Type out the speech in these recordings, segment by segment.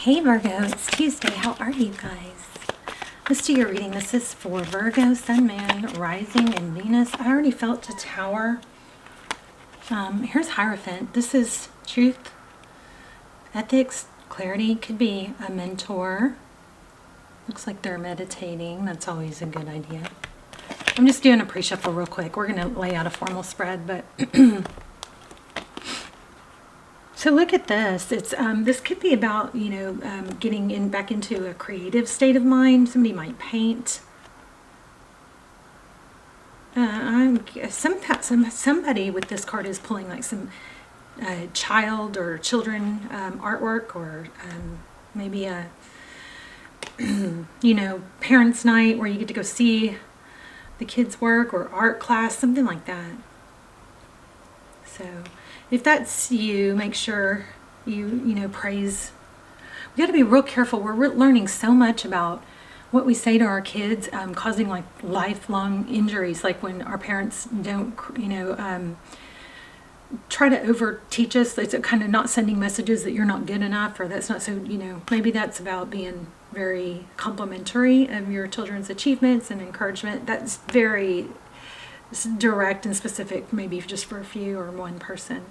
Hey Virgo, it's Tuesday. How are you guys? Let's do your reading. This is for Virgo, Sun, Moon, Rising, and Venus. I already felt the Tower. Here's Hierophant. This is truth, ethics, clarity. Could be a mentor. Looks like they're meditating. That's always a good idea. I'm just doing a pre-shuffle real quick. We're going to lay out a formal spread, but... So look at this. It's this could be about, getting back into a creative state of mind. Somebody might paint. Somebody with this card is pulling like some child or children artwork, or maybe a parents' night where you get to go see the kids' work, or art class, something like that. So if that's you, make sure you praise. We got to be real careful. We're learning so much about what we say to our kids, causing like lifelong injuries. Like when our parents don't, try to over teach us. It's kind of not sending messages that you're not good enough, or that's not so, maybe that's about being very complimentary of your children's achievements and encouragement. That's very direct and specific, maybe just for a few or one person.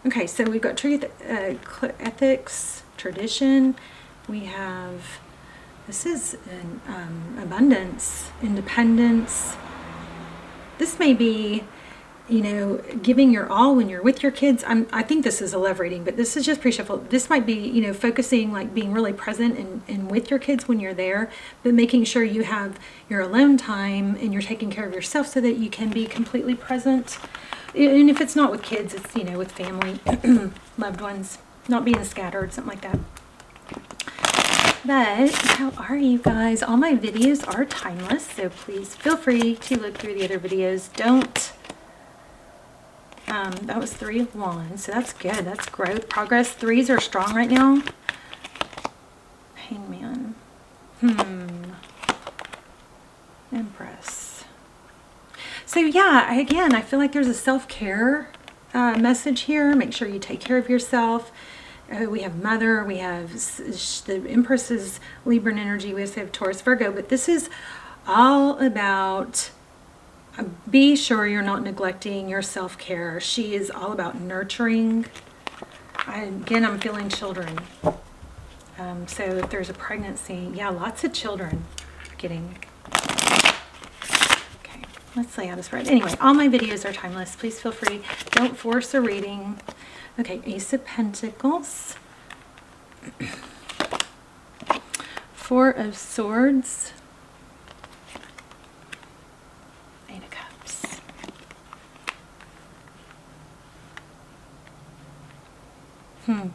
Okay, so we've got truth, ethics, tradition. We have, this is an, abundance, independence. This may be, giving your all when you're with your kids. I think this is a love reading, but this is just pre-shuffle. This might be, focusing, like being really present and with your kids when you're there, but making sure you have your alone time and you're taking care of yourself so that you can be completely present. And if it's not with kids, it's, with family, loved ones, not being scattered, something like that. But how are you guys? All my videos are timeless, so please feel free to look through the other videos. Don't. That was 3 of Wands, so that's good. That's growth, progress. 3s are strong right now. Hangman. Empress. So yeah, again, I feel like there's a self-care message here. Make sure you take care of yourself. We have Mother, we have the Empress's Libran energy, we also have Taurus, Virgo, but this is all about, be sure you're not neglecting your self-care. She is all about nurturing. Again, I'm feeling children. So if there's a pregnancy, yeah, lots of children getting. Okay, let's lay out a spread. Anyway, all my videos are timeless. Please feel free. Don't force a reading. Okay, Ace of Pentacles. 4 of Swords. 8 of Cups.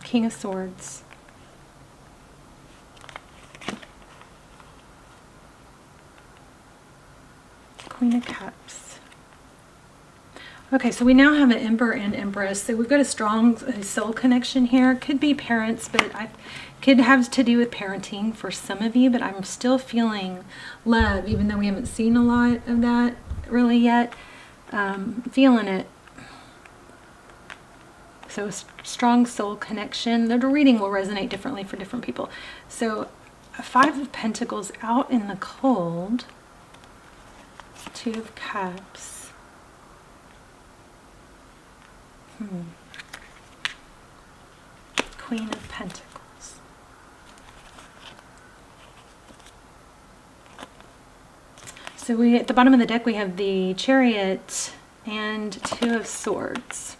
King of Swords. Queen of Cups. Okay, so we now have an Emperor and Empress. So we've got a strong soul connection here. Could be parents, but I could have to do with parenting for some of you, but I'm still feeling love, even though we haven't seen a lot of that really yet. Feeling it. So a strong soul connection. The reading will resonate differently for different people. So a 5 of Pentacles out in the cold. 2 of Cups. Queen of Pentacles. So we, at the bottom of the deck, we have the Chariot and 2 of Swords.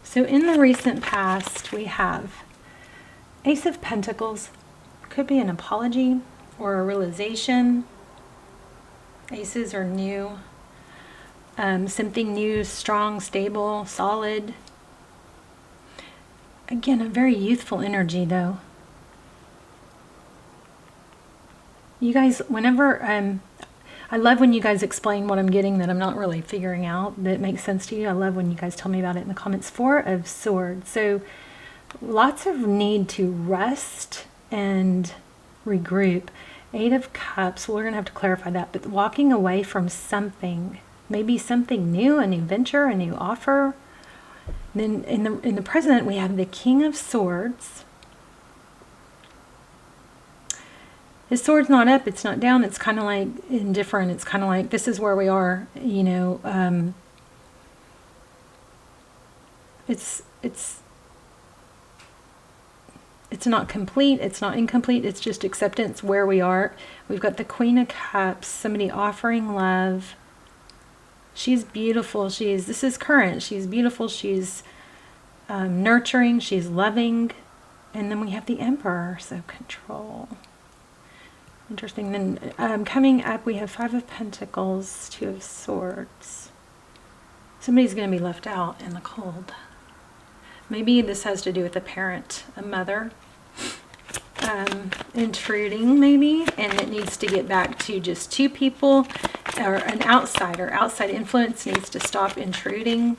So in the recent past, we have Ace of Pentacles. Could be an apology or a realization. Aces are new. Something new, strong, stable, solid. Again, a very youthful energy, though. You guys, whenever, I love when you guys explain what I'm getting that I'm not really figuring out, that makes sense to you. I love when you guys tell me about it in the comments. 4 of Swords. So lots of need to rest and regroup. 8 of Cups, well, we're going to have to clarify that, but walking away from something maybe something new, a new venture, a new offer. Then in the present, we have the King of Swords. His sword's not up, it's not down, it's kind of like indifferent. It's kind of like, this is where we are, you know. It's not complete, it's not incomplete, it's just acceptance where we are. We've got the Queen of Cups, somebody offering love. She's beautiful, this is current, she's beautiful, she's nurturing, she's loving. And then we have the Emperor, so control. Interesting. Then coming up, we have Five of Pentacles, Two of Swords. Somebody's going to be left out in the cold. Maybe this has to do with a parent, a mother, intruding maybe, and it needs to get back to just two people, or an outsider. Outside influence needs to stop intruding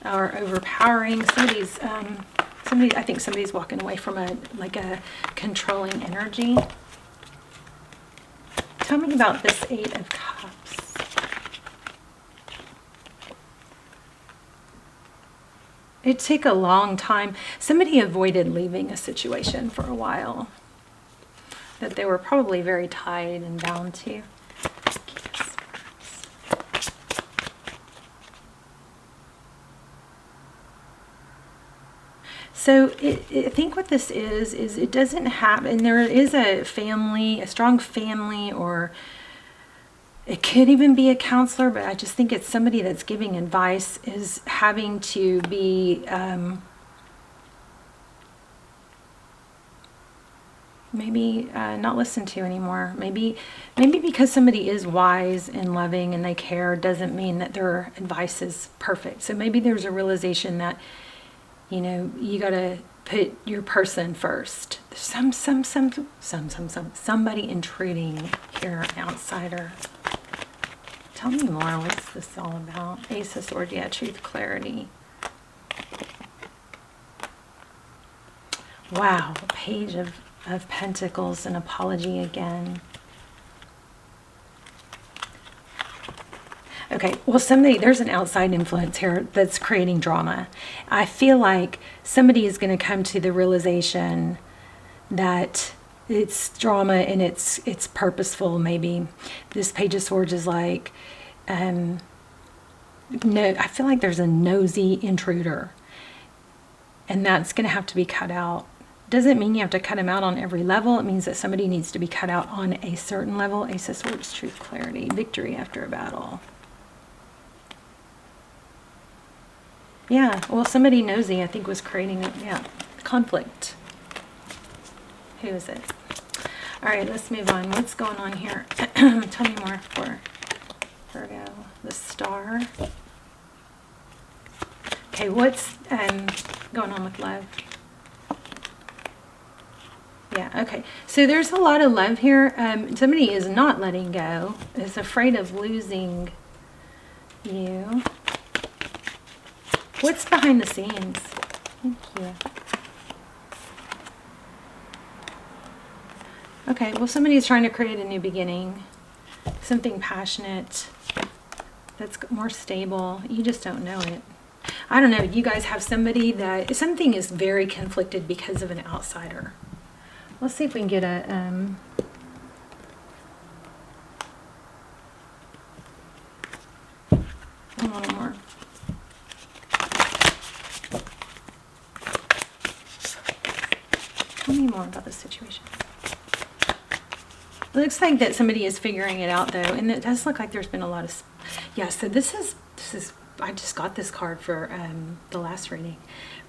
or overpowering. I think somebody's walking away from a controlling energy. Tell me about this Eight of Cups. It took a long time. Somebody avoided leaving a situation for a while that they were probably very tied and bound to. So I think what this is it doesn't have, and there is a family, a strong family, or it could even be a counselor, but I just think it's somebody that's giving advice is having to be maybe not listened to anymore. Maybe because somebody is wise and loving and they care doesn't mean that their advice is perfect. So maybe there's a realization that, you know, you got to put your person first. Somebody intruding here, an outsider. Tell me more. What's this all about? Ace of Swords. Yeah, truth, clarity. Wow, Page of Pentacles, an apology again. Okay, well, there's an outside influence here that's creating drama. I feel like somebody is going to come to the realization that it's drama and it's purposeful. Maybe this Page of Swords is like, no, I feel like there's a nosy intruder, and that's going to have to be cut out. Doesn't mean you have to cut him out on every level. It means that somebody needs to be cut out on a certain level. Ace of Swords, truth, clarity, victory after a battle. Yeah, well, somebody nosy, I think, was creating conflict. Who is it? All right, let's move on. What's going on here? Tell me more for Virgo. The Star. Okay, what's going on with love? Yeah, okay. So there's a lot of love here. Somebody is not letting go, is afraid of losing you. What's behind the scenes? Thank you. Okay, well, somebody is trying to create a new beginning. Something passionate that's more stable. You just don't know it. I don't know. You guys have somebody that something is very conflicted because of an outsider. Let's see if we can get a little more. Tell me more about the situation. It looks like that somebody is figuring it out, though, and it does look like there's been a lot of, yeah. So this is. I just got this card for the last reading.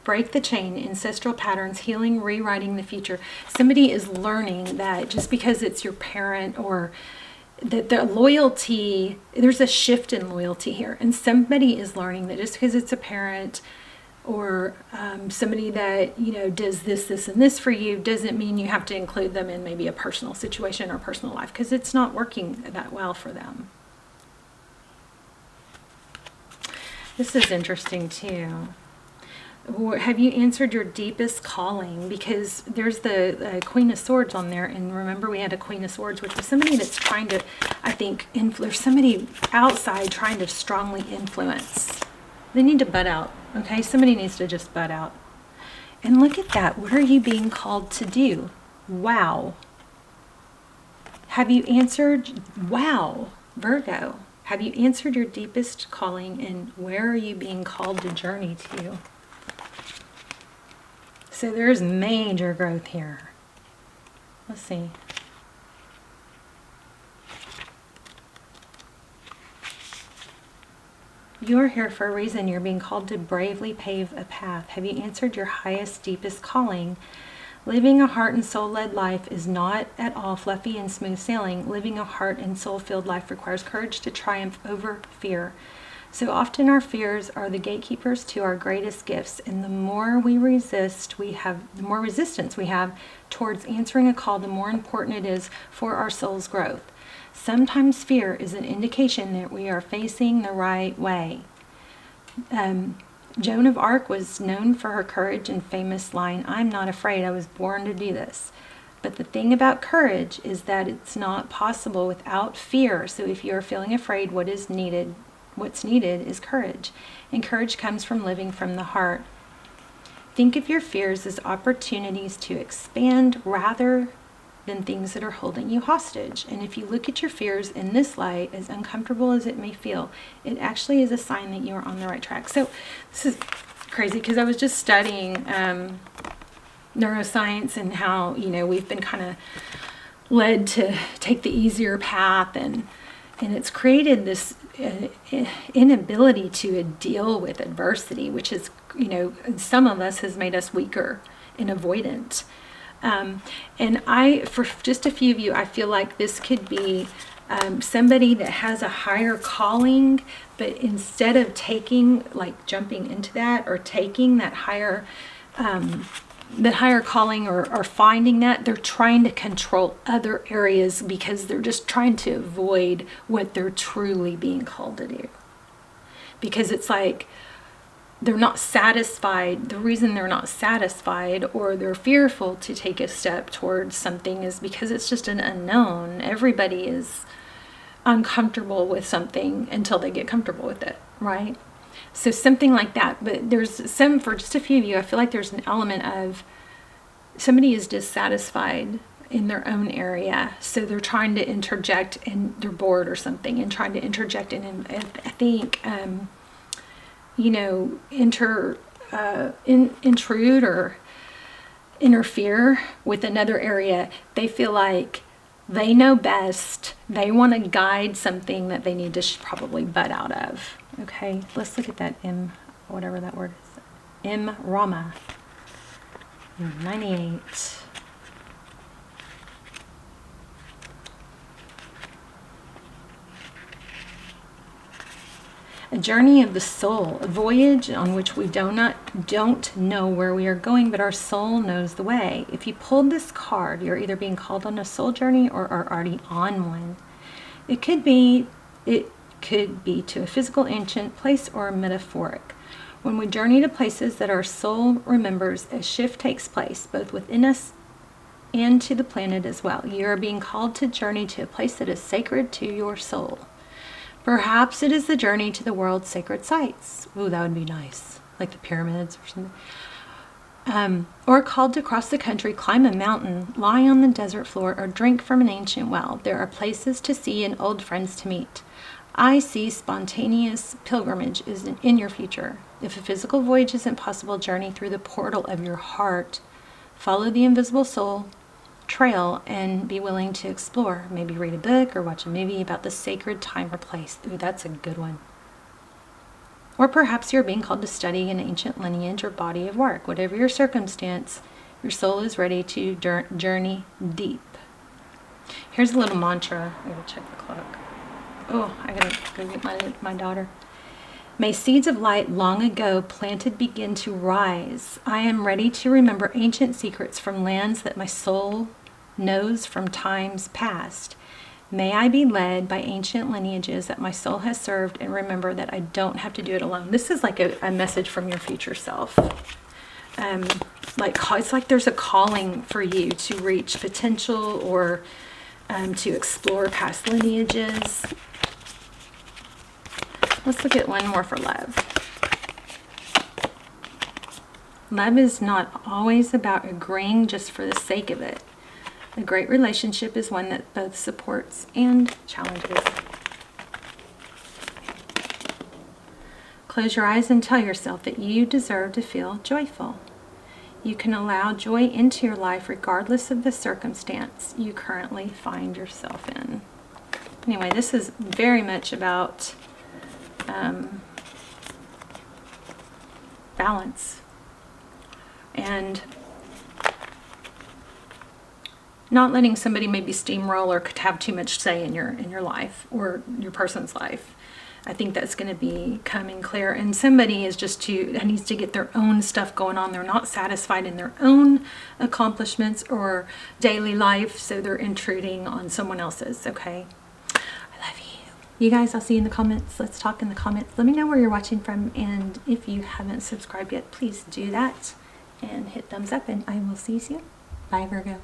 Break the chain, ancestral patterns, healing, rewriting the future. Somebody is learning that just because it's your parent, or that the loyalty, there's a shift in loyalty here, and somebody is learning that just because it's a parent, or somebody that, you know, does this, and this for you, doesn't mean you have to include them in maybe a personal situation or personal life, because it's not working that well for them. This is interesting too. Have you answered your deepest calling? Because there's the Queen of Swords on there, and remember we had a Queen of Swords, which was somebody that's trying to I think there's somebody outside trying to strongly influence. They need to butt out, okay? Somebody needs to just butt out. And look at that. What are you being called to do? Wow. Have you answered? Wow, Virgo. Have you answered your deepest calling, and where are you being called to journey to? So there's major growth here. Let's see. You're here for a reason. You're being called to bravely pave a path. Have you answered your highest, deepest calling? Living a heart and soul-led life is not at all fluffy and smooth sailing. Living a heart and soul-filled life requires courage to triumph over fear. So often our fears are the gatekeepers to our greatest gifts, and the more we resist, the more resistance we have towards answering a call, the more important it is for our soul's growth. Sometimes fear is an indication that we are facing the right way. Joan of Arc was known for her courage and famous line, "I'm not afraid, I was born to do this." But the thing about courage is that it's not possible without fear. So if you're feeling afraid, what's needed is courage. And courage comes from living from the heart. Think of your fears as opportunities to expand rather than things that are holding you hostage. And if you look at your fears in this light, as uncomfortable as it may feel, it actually is a sign that you are on the right track. So this is crazy because I was just studying neuroscience and how, we've been kind of led to take the easier path, and it's created this inability to deal with adversity, which is, some of us has made us weaker and avoidant. And for just a few of you, I feel like this could be somebody that has a higher calling, but instead of jumping into that or taking that higher calling or finding that, they're trying to control other areas because they're just trying to avoid what they're truly being called to do. Because it's like, they're not satisfied. The reason they're not satisfied or they're fearful to take a step towards something is because it's just an unknown. Everybody is uncomfortable with something until they get comfortable with it, right? So something like that. But for just a few of you, I feel like there's an element of somebody is dissatisfied in their own area. So they're trying to interject, and they're bored or something and trying to interject and I think, intrude or interfere with another area. They feel like they know best. They want to guide something that they need to probably butt out of. Okay, let's look at that whatever that word is. Rama. 98. A journey of the soul, a voyage on which we don't know where we are going, but our soul knows the way. If you pulled this card, you're either being called on a soul journey or are already on one. It could be to a physical ancient place or metaphoric. When we journey to places that our soul remembers, a shift takes place, both within us and to the planet as well. You are being called to journey to a place that is sacred to your soul. Perhaps it is the journey to the world's sacred sites. Ooh, that would be nice. Like the pyramids or something. Or called to cross the country, climb a mountain, lie on the desert floor, or drink from an ancient well. There are places to see and old friends to meet. I see spontaneous pilgrimage is in your future. If a physical voyage isn't possible, journey through the portal of your heart. Follow the invisible soul trail and be willing to explore. Maybe read a book or watch a movie about the sacred time or place. Ooh, that's a good one. Or perhaps you're being called to study an ancient lineage or body of work. Whatever your circumstance, your soul is ready to journey deep. Here's a little mantra. I gotta check the clock. Oh, I gotta go get my daughter. May seeds of light long ago planted begin to rise. I am ready to remember ancient secrets from lands that my soul knows from times past. May I be led by ancient lineages that my soul has served, and remember that I don't have to do it alone. This is like a message from your future self. It's like there's a calling for you to reach potential or to explore past lineages. Let's look at one more for love. Love is not always about agreeing just for the sake of it. A great relationship is one that both supports and challenges. Close your eyes and tell yourself that you deserve to feel joyful. You can allow joy into your life regardless of the circumstance you currently find yourself in. Anyway, this is very much about balance and not letting somebody maybe steamroll or could have too much say in your life or your person's life. I think that's going to be coming clear. And somebody is just needs to get their own stuff going on. They're not satisfied in their own accomplishments or daily life, so they're intruding on someone else's, okay? I love you. You guys, I'll see you in the comments. Let's talk in the comments. Let me know where you're watching from, and if you haven't subscribed yet, please do that and hit thumbs up, and I will see you soon. Bye, Virgo.